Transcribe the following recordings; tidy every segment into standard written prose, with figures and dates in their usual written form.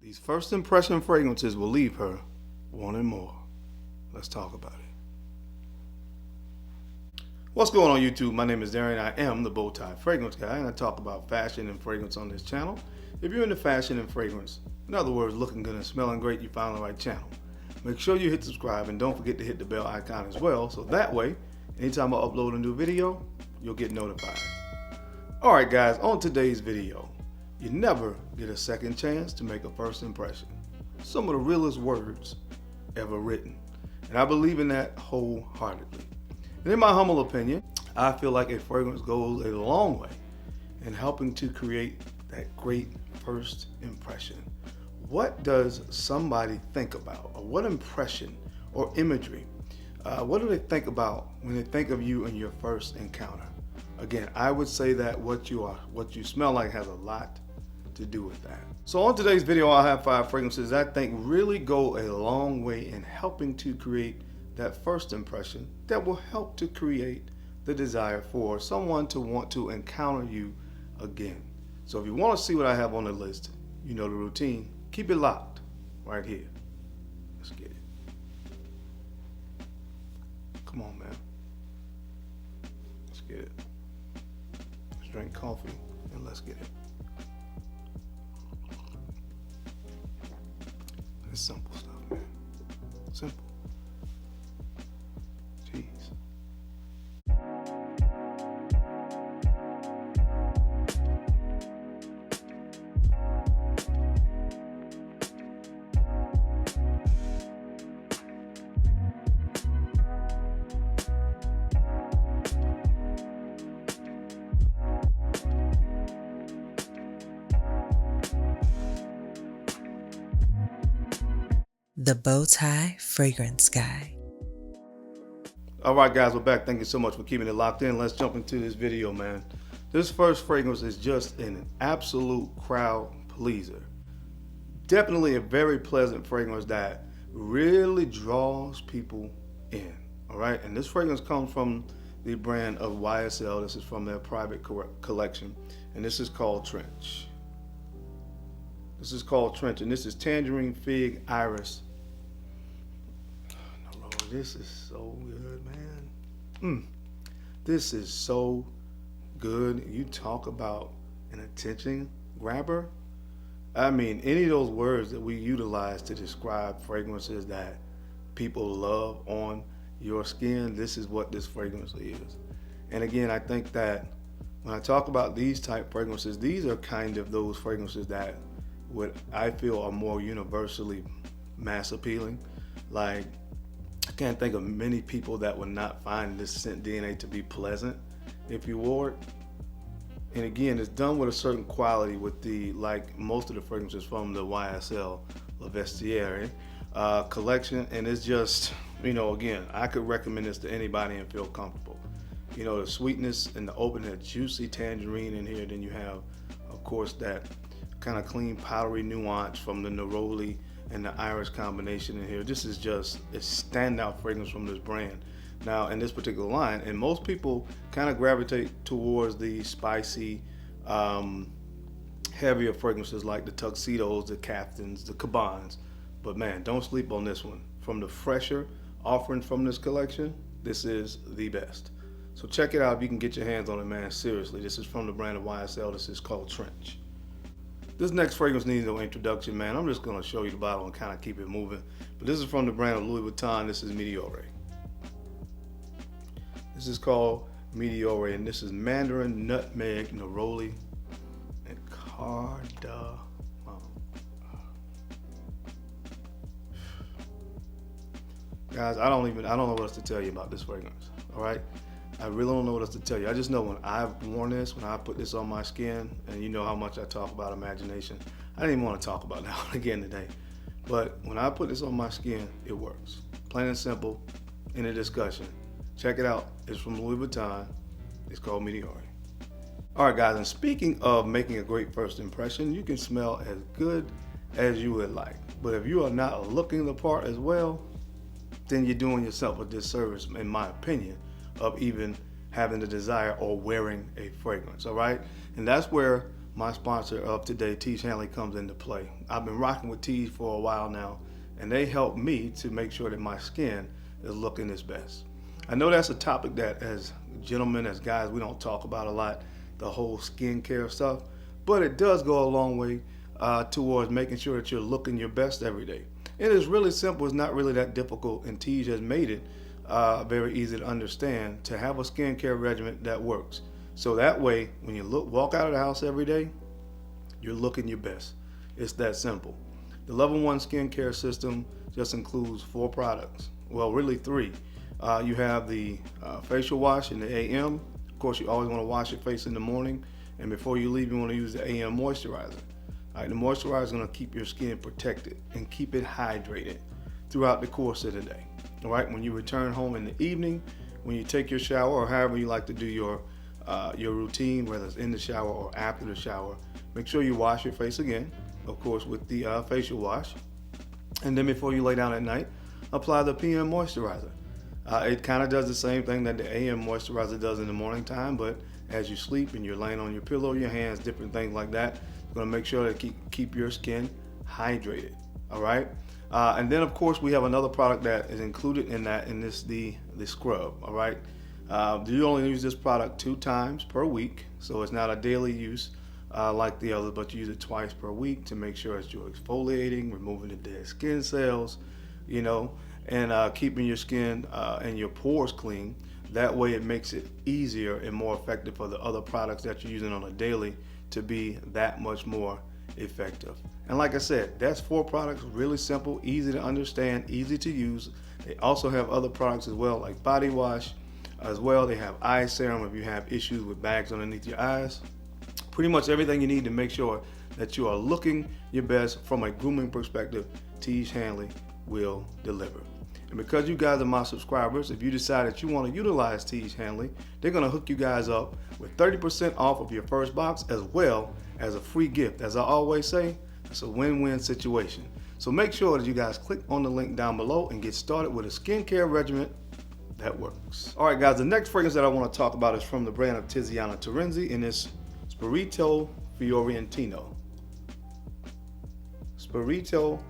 These first impression fragrances will leave her wanting more. Let's talk about it. What's going on YouTube? My name is Darren. I am the Bowtie Fragrance Guy, and I talk about fashion and fragrance on this channel. If you're into fashion and fragrance, in other words, looking good and smelling great, you found the right channel. Make sure you hit subscribe and don't forget to hit the bell icon as well, so that way, anytime I upload a new video, you'll get notified. Alright guys, on today's video, you never get a second chance to make a first impression. Some of the realest words ever written. And I believe in that wholeheartedly. And in my humble opinion, I feel like a fragrance goes a long way in helping to create that great first impression. What does somebody think about? Or what impression or imagery? What do they think about when they think of you in your first encounter? Again, I would say that what you smell like has a lot to do with that. So on today's video, I'll have 5 fragrances that I think really go a long way in helping to create that first impression that will help to create the desire for someone to want to encounter you again. So if you want to see what I have on the list, you know the routine. Keep it locked right here. Let's get it. Come on, man. Let's get it. Let's drink coffee and let's get it. It's simple stuff, man. Simple. Jeez. The Bowtie Fragrance Guy. Alright guys, we're back. Thank you so much for keeping it locked in. Let's jump into this video, man. This first fragrance is just an absolute crowd pleaser. Definitely a very pleasant fragrance that really draws people in. Alright, and this fragrance comes from the brand of YSL. This is from their private collection, and this is called Trench. This is called Trench, and this is Tangerine, Fig, Iris. This is so good, man. This is so good. You talk about an attention grabber. I mean, any of those words that we utilize to describe fragrances that people love on your skin, this is what this fragrance is. And again, I think that when I talk about these type fragrances, these are kind of those fragrances that what I feel are more universally mass appealing. Like, I can't think of many people that would not find this scent DNA to be pleasant if you wore it. And again, it's done with a certain quality with the, like most of the fragrances from the YSL Le Vestiaire collection. And it's just, you know, again, I could recommend this to anybody and feel comfortable. You know, the sweetness and the open, that juicy tangerine in here. Then you have, of course, that kind of clean, powdery nuance from the neroli and the iris combination in here. This is just a standout fragrance from this brand. Now, in this particular line, and most people kind of gravitate towards the spicy, heavier fragrances like the tuxedos, the caftans, the cabans. But man, don't sleep on this one. From the fresher offering from this collection, this is the best. So check it out if you can get your hands on it, man. Seriously, this is from the brand of YSL. This is called Trench. This next fragrance needs no introduction, man. I'm just going to show you the bottle and kind of keep it moving. But this is from the brand of Louis Vuitton. This is Meteor. This is called Meteor, and this is mandarin, nutmeg, neroli, and cardamom. Guys, I don't know what else to tell you about this fragrance. All right. I really don't know what else to tell you. I just know when I've worn this, when I put this on my skin, and you know how much I talk about imagination. I didn't even want to talk about that one again today. But when I put this on my skin, it works. Plain and simple, in a discussion. Check it out. It's from Louis Vuitton. It's called Meteor. All right, guys, and speaking of making a great first impression, you can smell as good as you would like. But if you are not looking the part as well, then you're doing yourself a disservice, in my opinion, of even having the desire or wearing a fragrance, all right? And that's where my sponsor of today, Tiege Hanley, comes into play. I've been rocking with Tiege for a while now, and they help me to make sure that my skin is looking its best. I know that's a topic that as gentlemen, as guys, we don't talk about a lot, the whole skincare stuff, but it does go a long way towards making sure that you're looking your best every day. It is really simple. It's not really that difficult, and Tiege has made it very easy to understand to have a skincare regimen that works. So that way, when you walk out of the house every day, you're looking your best. It's that simple. The level 1 skincare system just includes 4 products. Well, really 3. You have the facial wash in the AM. Of course, you always want to wash your face in the morning, and before you leave, you want to use the AM moisturizer. All right, the moisturizer is going to keep your skin protected and keep it hydrated throughout the course of the day. All right, when you return home in the evening, when you take your shower, or however you like to do your routine, whether it's in the shower or after the shower, make sure you wash your face again, of course, with the facial wash. And then before you lay down at night, apply the PM moisturizer. It kind of does the same thing that the AM moisturizer does in the morning time, but as you sleep and you're laying on your pillow, your hands, different things like that, you're going to make sure that keep your skin hydrated. All right. And then of course we have another product that is included in that, and this the scrub. All right. You only use this product 2 times per week, so it's not a daily use like the other, but you use it twice per week to make sure that you're exfoliating, removing the dead skin cells, you know, and keeping your skin and your pores clean. That way it makes it easier and more effective for the other products that you're using on a daily to be that much more effective. And like I said, that's 4 products, really simple, easy to understand, easy to use. They also have other products as well, like body wash as well. They have eye serum if you have issues with bags underneath your eyes. Pretty much everything you need to make sure that you are looking your best from a grooming perspective, Tiege Hanley will deliver. And because you guys are my subscribers, if you decide that you want to utilize Tiege Hanley, they're going to hook you guys up with 30% off of your first box, as well as a free gift. As I always say, it's a win-win situation. So make sure that you guys click on the link down below and get started with a skincare regimen that works. All right, guys, the next fragrance that I want to talk about is from the brand of Tisana Terenzi, and it's Spirito Fiorentino. Spirito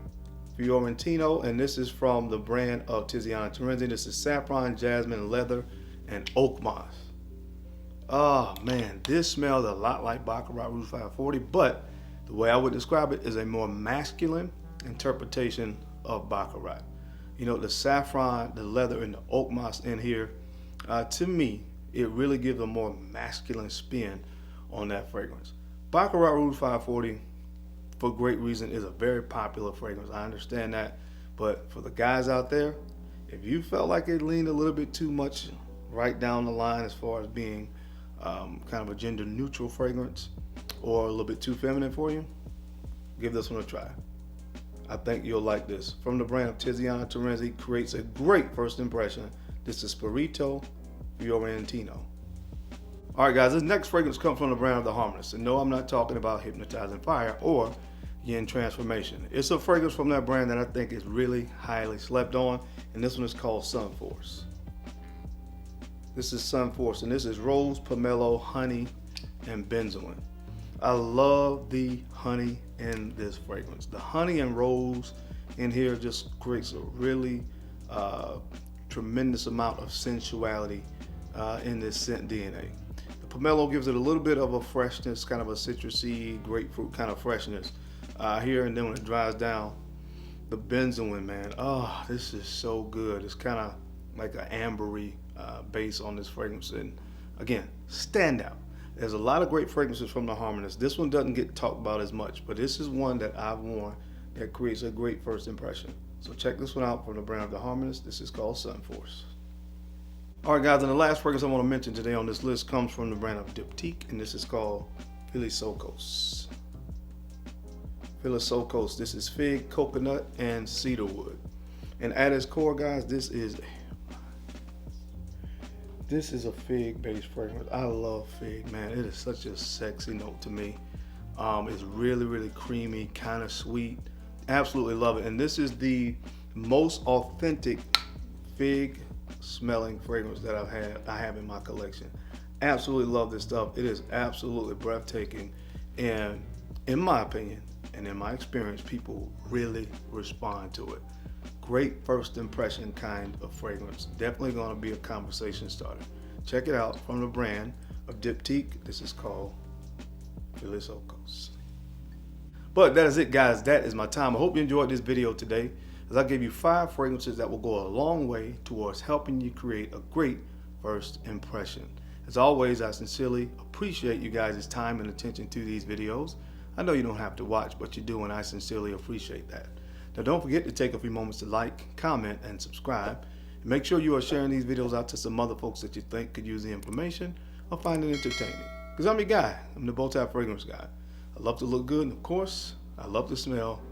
Fiorentino, and this is from the brand of Tisana Terenzi. This is saffron, jasmine, leather, and oak moss. Oh man, this smells a lot like Baccarat Rouge 540, but the way I would describe it is a more masculine interpretation of Baccarat. You know, the saffron, the leather, and the oak moss in here, to me, it really gives a more masculine spin on that fragrance. Baccarat Rouge 540, for great reason, is a very popular fragrance. I understand that, but for the guys out there, if you felt like it leaned a little bit too much right down the line as far as being kind of a gender neutral fragrance, or a little bit too feminine for you, give this one a try. I think you'll like this. From the brand of Tisana Terenzi, creates a great first impression. This is Spirito Fiorentino. All right, guys, this next fragrance comes from the brand of the Harmonist. And no, I'm not talking about Hypnotizing Fire or Yin Transformation. It's a fragrance from that brand that I think is really highly slept on, and this one is called Sunforce. This is Sunforce, and this is rose, pomelo, honey, and benzoin. I love the honey in this fragrance. The honey and rose in here just creates a really tremendous amount of sensuality in this scent DNA. The pomelo gives it a little bit of a freshness, kind of a citrusy, grapefruit kind of freshness here, and then when it dries down, the benzoin, man, oh, this is so good. It's kind of like an ambery base on this fragrance, and again, standout. There's a lot of great fragrances from the Harmonist. This one doesn't get talked about as much, but this is one that I've worn that creates a great first impression. So check this one out from the brand of the Harmonist. This is called Sunforce. All right, guys, and the last fragrance I want to mention today on this list comes from the brand of Dipti, and this is called Philisokos. Philisokos, this is fig, coconut, and cedarwood. And at its core, guys, this is a fig-based fragrance. I love fig, man. It is such a sexy note to me. It's really, really creamy, kind of sweet. Absolutely love it. And this is the most authentic fig smelling fragrance that I have in my collection. Absolutely love this stuff. It is absolutely breathtaking And in my opinion and in my experience, people really respond to it. Great first impression kind of fragrance. Definitely going to be a conversation starter. Check it out from the brand of Dipti. This is called Philisocos. But that is it, guys. That is my time. I hope you enjoyed this video today, as I gave you 5 fragrances that will go a long way towards helping you create a great first impression. As always, I sincerely appreciate you guys' time and attention to these videos. I know you don't have to watch, but you do, and I sincerely appreciate that. Now, don't forget to take a few moments to like, comment, and subscribe. And make sure you are sharing these videos out to some other folks that you think could use the information or find it entertaining. Because I'm your guy. I'm the Bowtie Fragrance Guy. I love to look good, and of course, I love to smell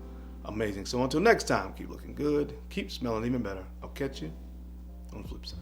amazing. So until next time, keep looking good, keep smelling even better. I'll catch you on the flip side.